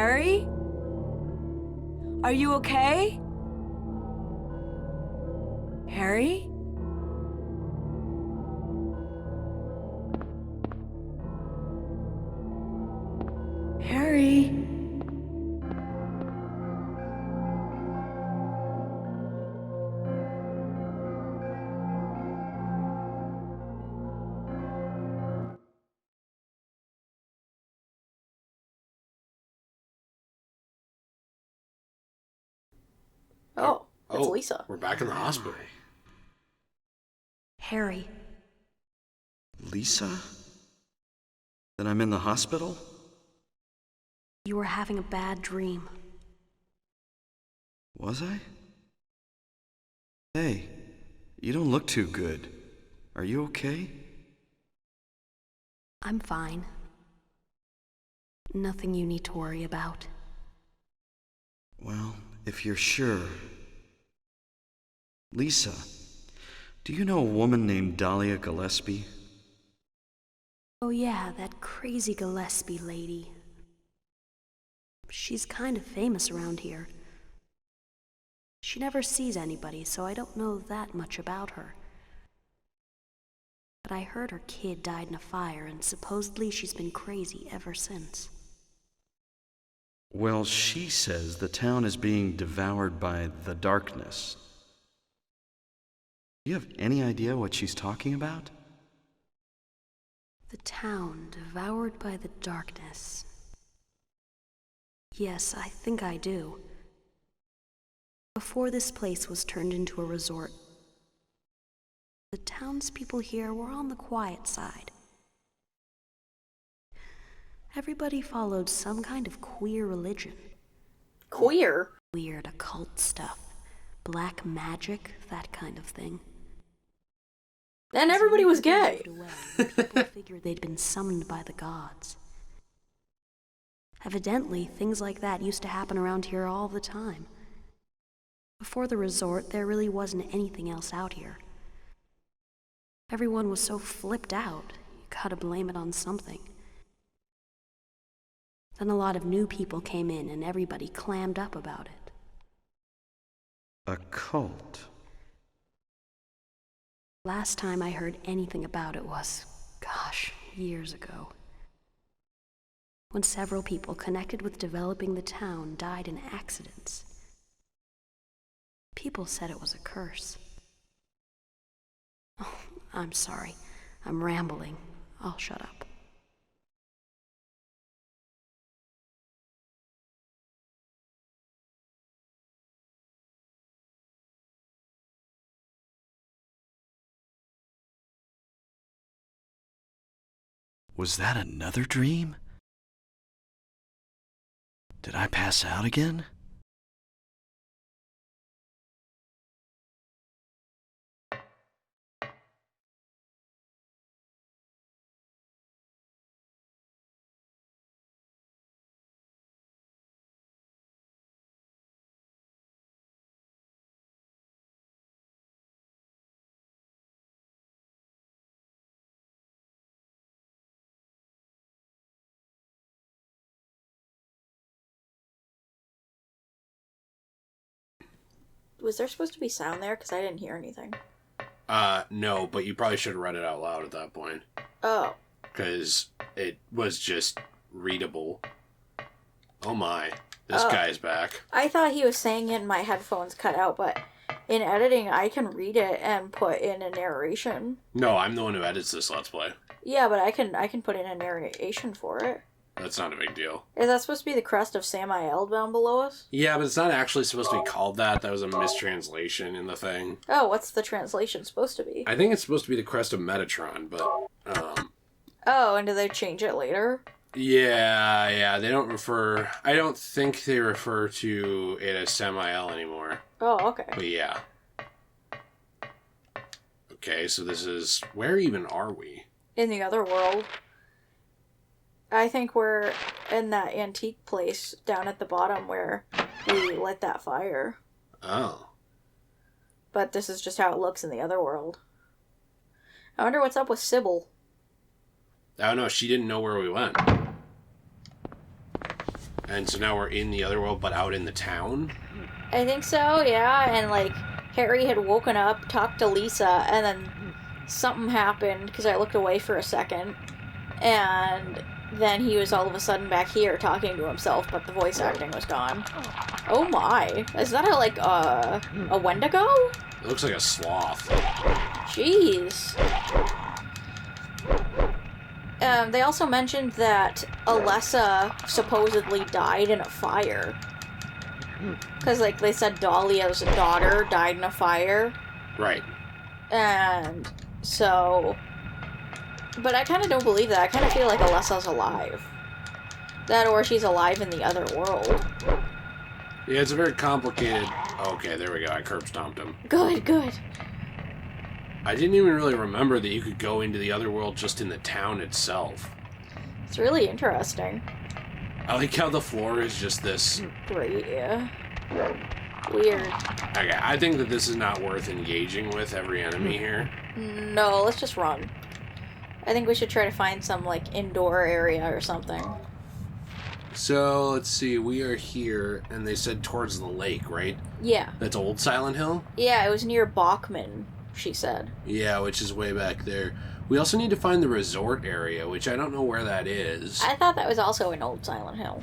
Harry? Are you okay? Harry? Harry? Oh, it's Lisa. We're back in the hospital. Harry. Lisa? Then I'm in the hospital? You were having a bad dream. Was I? Hey, you don't look too good. Are you okay? I'm fine. Nothing you need to worry about. Well, if you're sure. Lisa, do you know a woman named Dahlia Gillespie? Oh yeah, that crazy Gillespie lady. She's kind of famous around here. She never sees anybody, so I don't know that much about her. But I heard her kid died in a fire, and supposedly she's been crazy ever since. Well, she says the town is being devoured by the darkness. Do you have any idea what she's talking about? The town devoured by the darkness. Yes, I think I do. Before this place was turned into a resort, the townspeople here were on the quiet side. Everybody followed some kind of queer religion. Queer? Weird occult stuff. Black magic, that kind of thing. And everybody was gay. People figured they'd been summoned by the gods. Evidently, things like that used to happen around here all the time. Before the resort, there really wasn't anything else out here. Everyone was so flipped out, you gotta blame it on something. Then a lot of new people came in and everybody clammed up about it. A cult. Last time I heard anything about it was, gosh, years ago. When several people connected with developing the town died in accidents. People said it was a curse. Oh, I'm sorry. I'm rambling. I'll shut up. Was that another dream? Did I pass out again? Was there supposed to be sound there? Because I didn't hear anything. No, but you probably should have read it out loud at that point. Oh. Because it was just readable. Oh my, this guy's back. I thought he was saying it and my headphones cut out, but in editing, I can read it and put in a narration. No, I'm the one who edits this Let's Play. Yeah, but I can put in a narration for it. That's not a big deal. Is that supposed to be the crest of Samael down below us? Yeah, but it's not actually supposed to be called that. That was a mistranslation in the thing. Oh, what's the translation supposed to be? I think it's supposed to be the crest of Metatron, but, Oh, and do they change it later? Yeah, they don't refer... I don't think they refer to it as Samael anymore. Oh, okay. But yeah. Okay, so this is... Where even are we? In the other world. I think we're in that antique place down at the bottom where we lit that fire. Oh. But this is just how it looks in the other world. I wonder what's up with Sybil. I don't know, she didn't know where we went. And so now we're in the other world, but out in the town? I think so, yeah. And, like, Harry had woken up, talked to Lisa, and then something happened because I looked away for a second. And then he was all of a sudden back here talking to himself, but the voice acting was gone. Oh my. Is that a Wendigo? It looks like a sloth. Jeez. They also mentioned that Alessa supposedly died in a fire. Because, like, they said Dahlia's daughter died in a fire. Right. And so... But I kind of don't believe that. I kind of feel like Alessa's alive. That or she's alive in the other world. Yeah, it's a very complicated... Okay, there we go. I curb stomped him. Good, good. I didn't even really remember that you could go into the other world just in the town itself. It's really interesting. I like how the floor is just this... Great, yeah. Weird. Okay, I think that this is not worth engaging with every enemy here. No, let's just run. I think we should try to find some, like, indoor area or something. So, let's see. We are here, and they said towards the lake, right? Yeah. That's Old Silent Hill? Yeah, it was near Bachman, she said. Yeah, which is way back there. We also need to find the resort area, which I don't know where that is. I thought that was also in Old Silent Hill.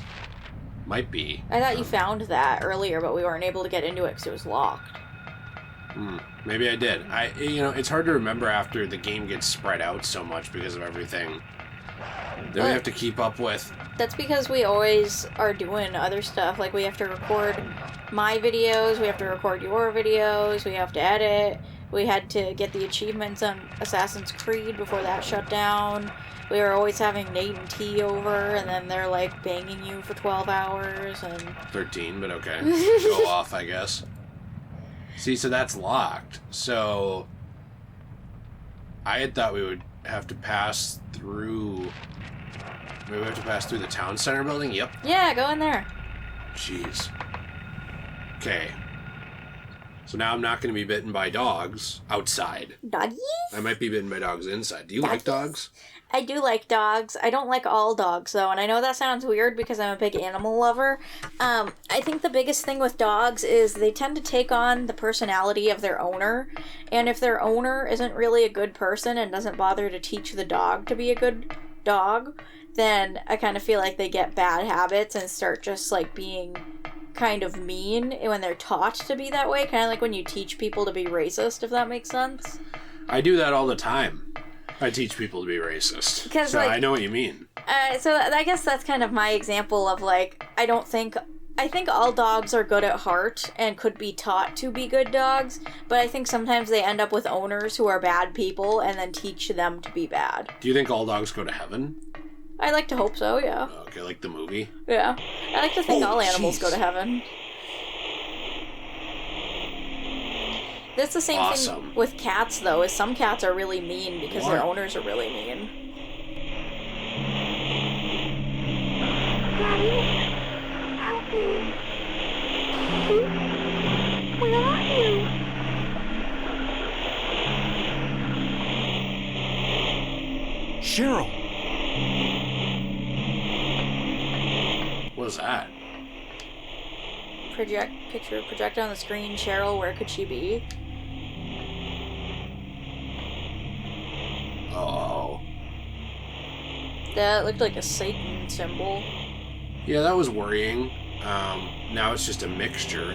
Might be. I thought you found that earlier, but we weren't able to get into it because it was locked. Maybe I did. It's hard to remember after the game gets spread out so much because of everything that we have to keep up with. That's because we always are doing other stuff. Like, we have to record my videos, we have to record your videos, we have to edit. We had to get the achievements on Assassin's Creed before that shut down. We were always having Nate and T over, and then they're, like, banging you for 12 hours, and... 13, but okay. Go off, I guess. See, so that's locked. So... I had thought we would have to pass through... Maybe we have to pass through the town center building? Yep. Yeah, go in there. Jeez. Okay. So now I'm not going to be bitten by dogs outside. Doggies? I might be bitten by dogs inside. Do you like dogs? I do like dogs. I don't like all dogs, though, and I know that sounds weird because I'm a big animal lover. I think the biggest thing with dogs is they tend to take on the personality of their owner, and if their owner isn't really a good person and doesn't bother to teach the dog to be a good dog, then I kind of feel like they get bad habits and start just, like, being kind of mean when they're taught to be that way, kind of like when you teach people to be racist, if that makes sense. I do that all the time. I teach people to be racist. So like, I know what you mean. So I guess that's kind of my example of, like, I think all dogs are good at heart and could be taught to be good dogs, but I think sometimes they end up with owners who are bad people and then teach them to be bad. Do you think all dogs go to heaven? I like to hope so, yeah. Okay, like the movie? Yeah. I like to think all animals go to heaven. That's the same thing with cats, though, is some cats are really mean because their owners are really mean. Daddy, help me. Where are you? Cheryl! What was that? Project on the screen. Cheryl, where could she be? Oh. That looked like a Satan symbol. Yeah, that was worrying. Now it's just a mixture.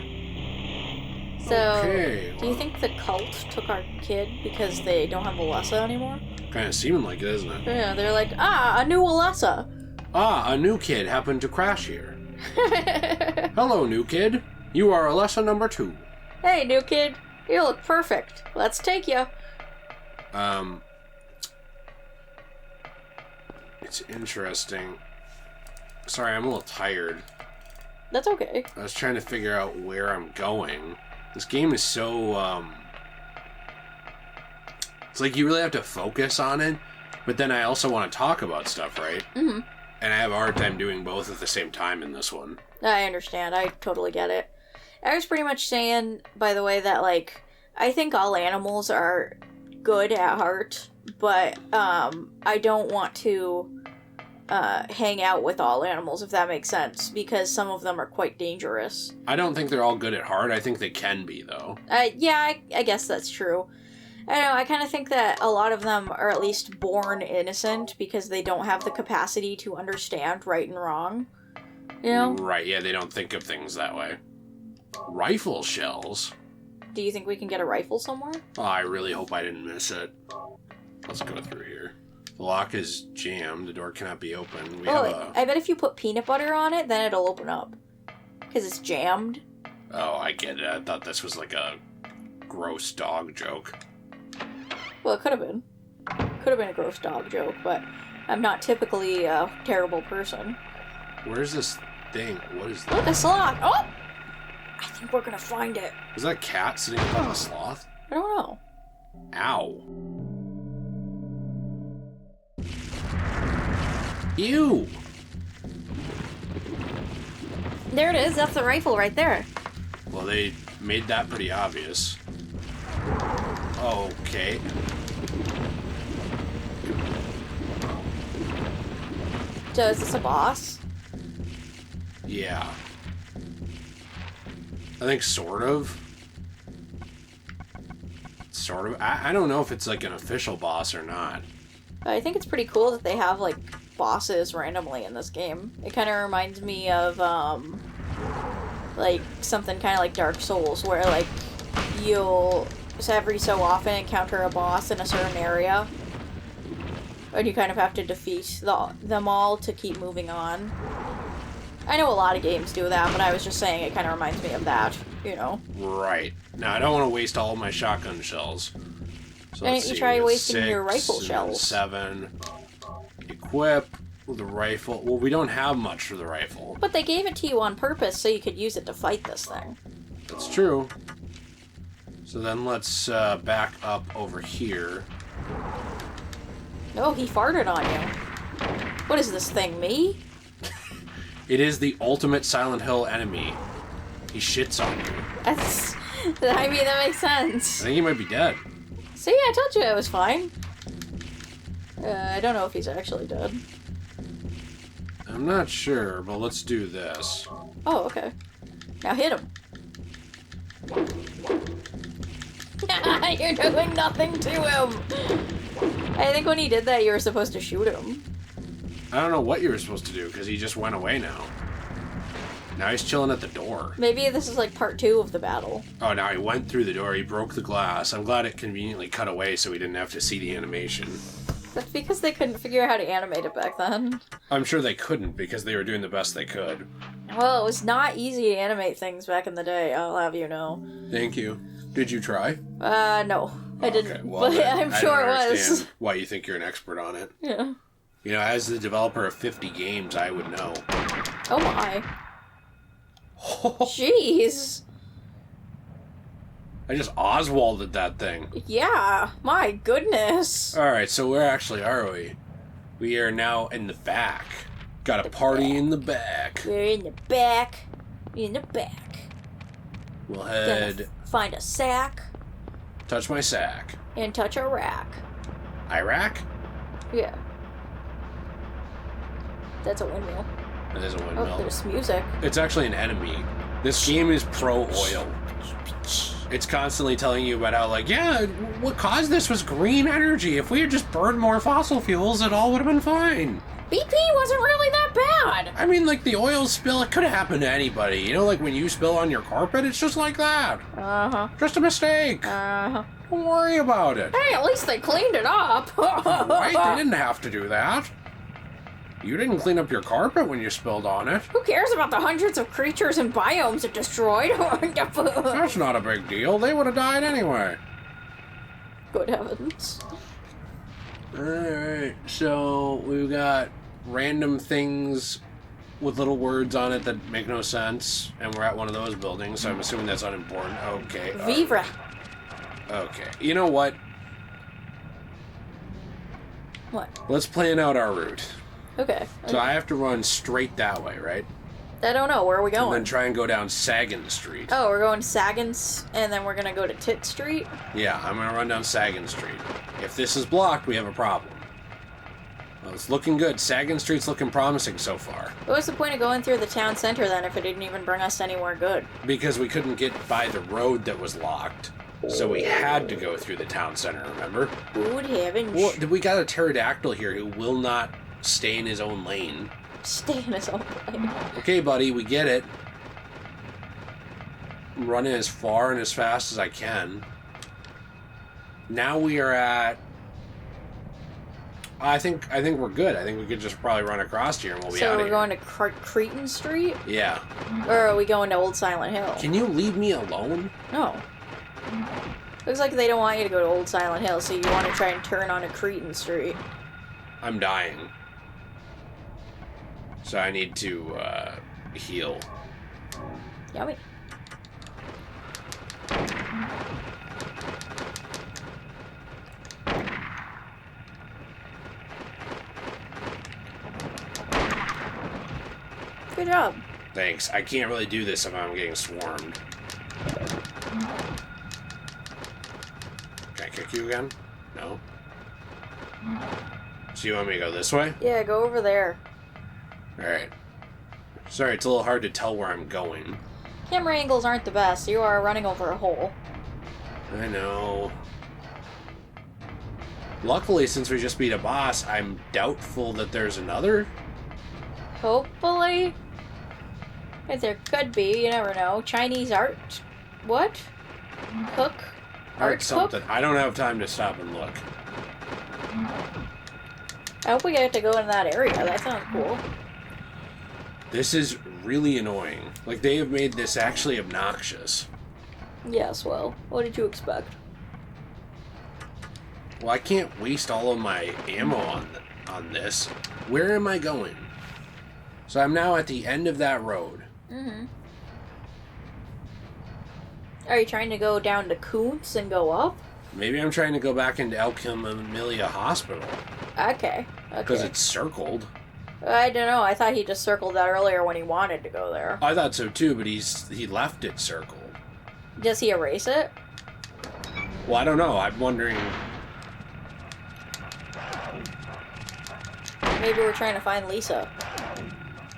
So, okay, do you think the cult took our kid because they don't have Alessa anymore? Kind of seeming like it, isn't it? Yeah, they're like, a new Alessa. A new kid happened to crash here. Hello, new kid. You are Alessa number 2. Hey, new kid. You look perfect. Let's take you. It's interesting. Sorry, I'm a little tired. That's okay. I was trying to figure out where I'm going. This game is so, it's like you really have to focus on it, but then I also want to talk about stuff, right? Mm-hmm. And I have a hard time doing both at the same time in this one. I understand. I totally get it. I was pretty much saying, by the way, that, like, I think all animals are good at heart, but I don't want to hang out with all animals, if that makes sense, because some of them are quite dangerous. I don't think they're all good at heart. I think they can be, though. Yeah, I guess that's true. I don't know, I kind of think that a lot of them are at least born innocent because they don't have the capacity to understand right and wrong. You know? Right, yeah, they don't think of things that way. Rifle shells? Do you think we can get a rifle somewhere? Oh, I really hope I didn't miss it. Let's go through here. The lock is jammed. The door cannot be opened. I bet if you put peanut butter on it, then it'll open up. Because it's jammed. Oh, I get it. I thought this was like a gross dog joke. Well, it could have been. Could have been a gross dog joke, but I'm not typically a terrible person. Where's this thing? What is Look, that? a sloth! Oh! I think we're gonna find it. Is that a cat sitting on a sloth? I don't know. Ow. Ew! There it is. That's the rifle right there. Well, they made that pretty obvious. Okay. So is this a boss? Yeah. I think sort of. Sort of. I don't know if it's like an official boss or not. I think it's pretty cool that they have, like, bosses randomly in this game. It kind of reminds me of, like, something kind of like Dark Souls, where, like, you'll every so often encounter a boss in a certain area, and you kind of have to defeat them all to keep moving on. I know a lot of games do that, but I was just saying it kind of reminds me of that, you know? Right. Now, I don't want to waste all of my shotgun shells. So Why let's don't you see, try we got wasting your 6 rifle and shells? 7. Equip the rifle. Well, we don't have much for the rifle. But they gave it to you on purpose so you could use it to fight this thing. That's true. So then let's back up over here. Oh, he farted on you. What is this thing, me? It is the ultimate Silent Hill enemy. He shits on you. That's... I mean, that makes I sense. think he might be dead. See, I told you it was fine. I don't know if he's actually dead. I'm not sure, but let's do this. Oh, okay. Now hit him. You're doing nothing to him! I think when he did that, you were supposed to shoot him. I don't know what you were supposed to do, because he just went away now. Now he's chilling at the door. Maybe this is like part 2 of the battle. Oh, now he went through the door, he broke the glass. I'm glad it conveniently cut away so we didn't have to see the animation. That's because they couldn't figure out how to animate it back then. I'm sure they couldn't, because they were doing the best they could. Well, it was not easy to animate things back in the day, I'll have you know. Thank you. Did you try? No. I didn't, Okay, well, but then I'm I sure don't it was. understand why you think you're an expert on it. Yeah. You know, as the developer of 50 games, I would know. Oh my. Jeez. I just Oswalded that thing. Yeah, my goodness. Alright, so where actually are we? We are now in the back. Got a party in the back. We're in the back. In the back. We'll Gonna head... find a sack Touch my sack. and touch a rack. Iraq? Yeah. That's a windmill. That is a Oh, windmill. there's music. It's actually an enemy. This game is pro-oil. It's constantly telling you about how, like, yeah, what caused this was green energy. If we had just burned more fossil fuels, it all would have been fine. BP wasn't really that bad. I mean, like, the oil spill, it could have happened to anybody. You know, like when you spill on your carpet, it's just like that. Uh-huh. Just a mistake. Uh-huh. Don't worry about it. Hey, at least they cleaned it up. Right? They didn't have to do that. You didn't clean up your carpet when you spilled on it. Who cares about the hundreds of creatures and biomes it destroyed? That's not a big deal. They would have died anyway. Good heavens. Alright, so we've got random things with little words on it that make no sense, and we're at one of those buildings, so I'm assuming that's unimportant. Okay. Vivre. Okay. You know what? What? Let's plan out our route. Okay. So I have to run straight that way, right? I don't know. Where are we And then going? try and go down Sagan Street. Oh, we're going Saggins, and then we're gonna go to Tit Street? Yeah, I'm gonna run down Sagan Street. If this is blocked, we have a problem. Well, it's looking good. Sagan Street's looking promising so far. What was the point of going through the town center then if it didn't even bring us anywhere good? Because we couldn't get by the road that was locked. So we had to go through the town center, remember? Good heavens. Well, we got a pterodactyl here who will not stay in his own lane. Stay in his own lane. Okay, buddy, we get it. I'm running as far and as fast as I can. Now we are at... I think we're good. I think we could just probably run across here and we'll be out So of we're here. going to Cretan Street? Yeah. Or are we going to Old Silent Hill? Can you leave me alone? No. Looks like they don't want you to go to Old Silent Hill, so you want to try and turn on a Cretan Street. I'm dying. So I need to heal. Yummy. Good job. Thanks. I can't really do this if I'm getting swarmed. Can I kick you again? No. So you want me to go this way? Yeah, go over there. Alright. Sorry, it's a little hard to tell where I'm going. Camera angles aren't the best. You are running over a hole. I know. Luckily, since we just beat a boss, I'm doubtful that there's another. Hopefully. If there could be, you never know. Chinese art. What? Cook? Art something. cook? I don't have time to stop and look. I hope we get to go in that area. That sounds cool. This is really annoying. Like, they have made this actually obnoxious. Yes, well, what did you expect? Well, I can't waste all of my ammo on this. Where am I going? So I'm now at the end of that road. Mm-hmm. Are you trying to go down to Kuntz and go up? Maybe I'm trying to go back into El Camellia Hospital. Okay. Because Okay. it's circled. I don't know. I thought he just circled that earlier when he wanted to go there. I thought so too, but he left it circled. Does he erase it? Well, I don't know. I'm wondering... Maybe we're trying to find Lisa.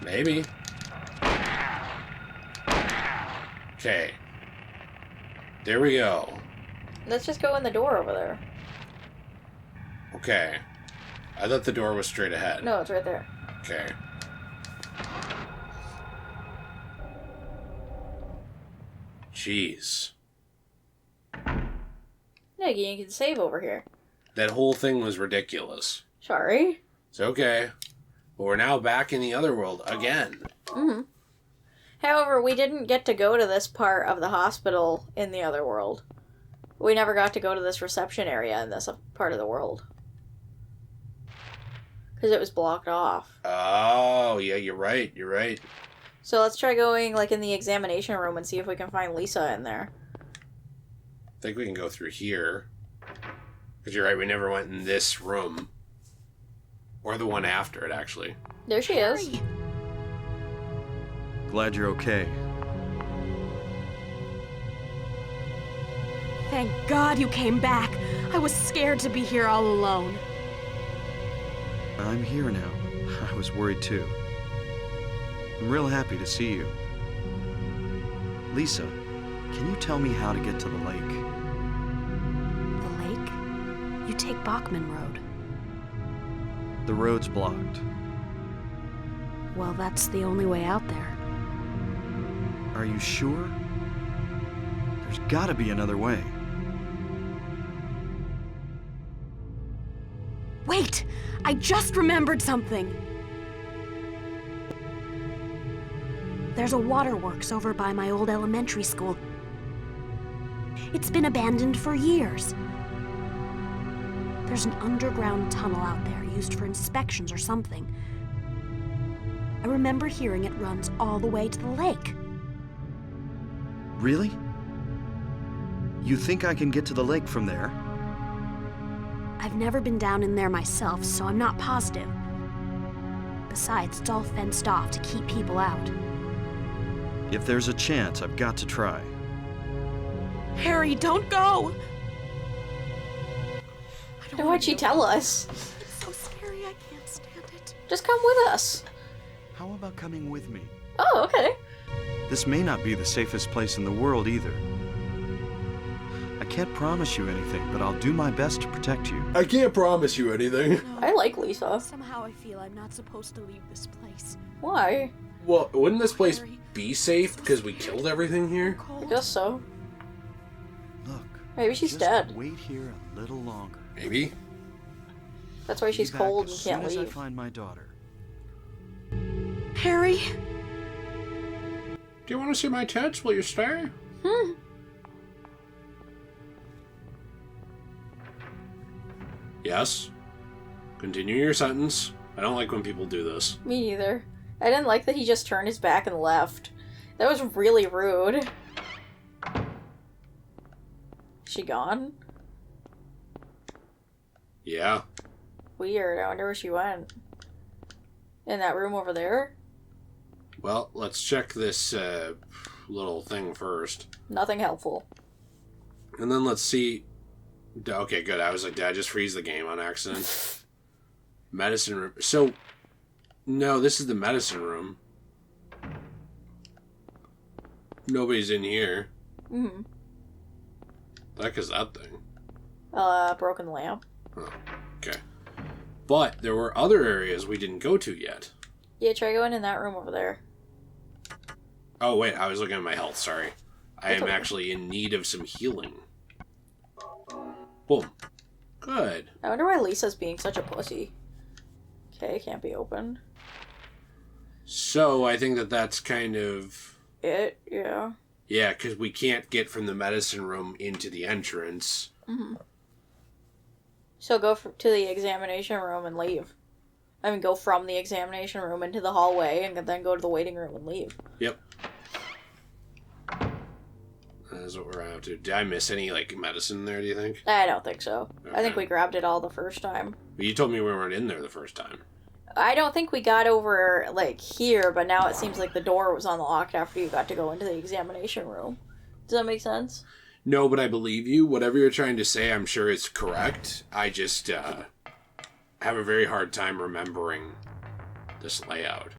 Maybe. Okay. There we go. Let's just go in the door over there. Okay. I thought the door was straight ahead. No, it's right there. Okay. Jeez. Yeah, you can save over here. That whole thing was ridiculous. Sorry. It's okay. But we're now back in the other world again. Mm-hmm. However, we didn't get to go to this part of the hospital in the other world. We never got to go to this reception area in this part of the world. Because it was blocked off. Oh, yeah, you're right. You're right. So let's try going like in the examination room and see if we can find Lisa in there. I think we can go through here. Because you're right, we never went in this room. Or the one after it, actually. There she is. Glad you're okay. Thank God you came back. I was scared to be here all alone. I'm here now. I was worried too. I'm real happy to see you. Lisa, can you tell me how to get to the lake? The lake? You take Bachman Road. The road's blocked. Well, that's the only way out there. Are you sure? There's gotta be another way. Wait! I just remembered something! There's a waterworks over by my old elementary school. It's been abandoned for years. There's an underground tunnel out there used for inspections or something. I remember hearing it runs all the way to the lake. Really? You think I can get to the lake from there? I've never been down in there myself, so I'm not positive. Besides, it's all fenced off to keep people out. If there's a chance, I've got to try. Harry, don't go! Why'd she tell us? It's so scary, I can't stay. Just come with us. How about coming with me? Oh, okay. This may not be the safest place in the world either. I can't promise you anything, but I'll do my best to protect you. I can't promise you anything. I like Lisa. Somehow I feel I'm not supposed to leave this place. Why? Well, wouldn't this place be safe because we killed everything here? I guess so. Look. Maybe she's just dead. Wait here a little longer. Maybe. That's why she's Be back cold as and can't soon as I leave. find my daughter. Harry? Do you want to see my tits? Will you stay? Yes. Continue your sentence. I don't like when people do this. Me neither. I didn't like that he just turned his back and left. That was really rude. She gone? Yeah. Weird. I wonder where she went. In that room over there? Well, let's check this little thing first. Nothing helpful. And then let's see. Okay, good. I was like, did I just freeze the game on accident? Medicine room. So, no, this is the medicine room. Nobody's in here. Mm-hmm. The heck is that thing? Broken lamp. Oh, okay. But there were other areas we didn't go to yet. Yeah, try going in that room over there. Oh, wait, I was looking at my health, sorry. I am okay. actually in need of some healing. Boom. Good. I wonder why Lisa's being such a pussy. Okay, can't be opened. So, I think that that's kind of... It, yeah. Yeah, because we can't get from the medicine room into the entrance. Mm-hmm. So go to the examination room and leave. I mean, go from the examination room into the hallway and then go to the waiting room and leave. Yep. That's what we're gonna have to do. Did I miss any, like, medicine there, do you think? I don't think so. I think Okay. we grabbed it all the first time. But you told me we weren't in there the first time. I don't think we got over, like, here, but now it seems like the door was unlocked after you got to go into the examination room. Does that make sense? No, but I believe you. Whatever you're trying to say, I'm sure it's correct. I just have a very hard time remembering this layout.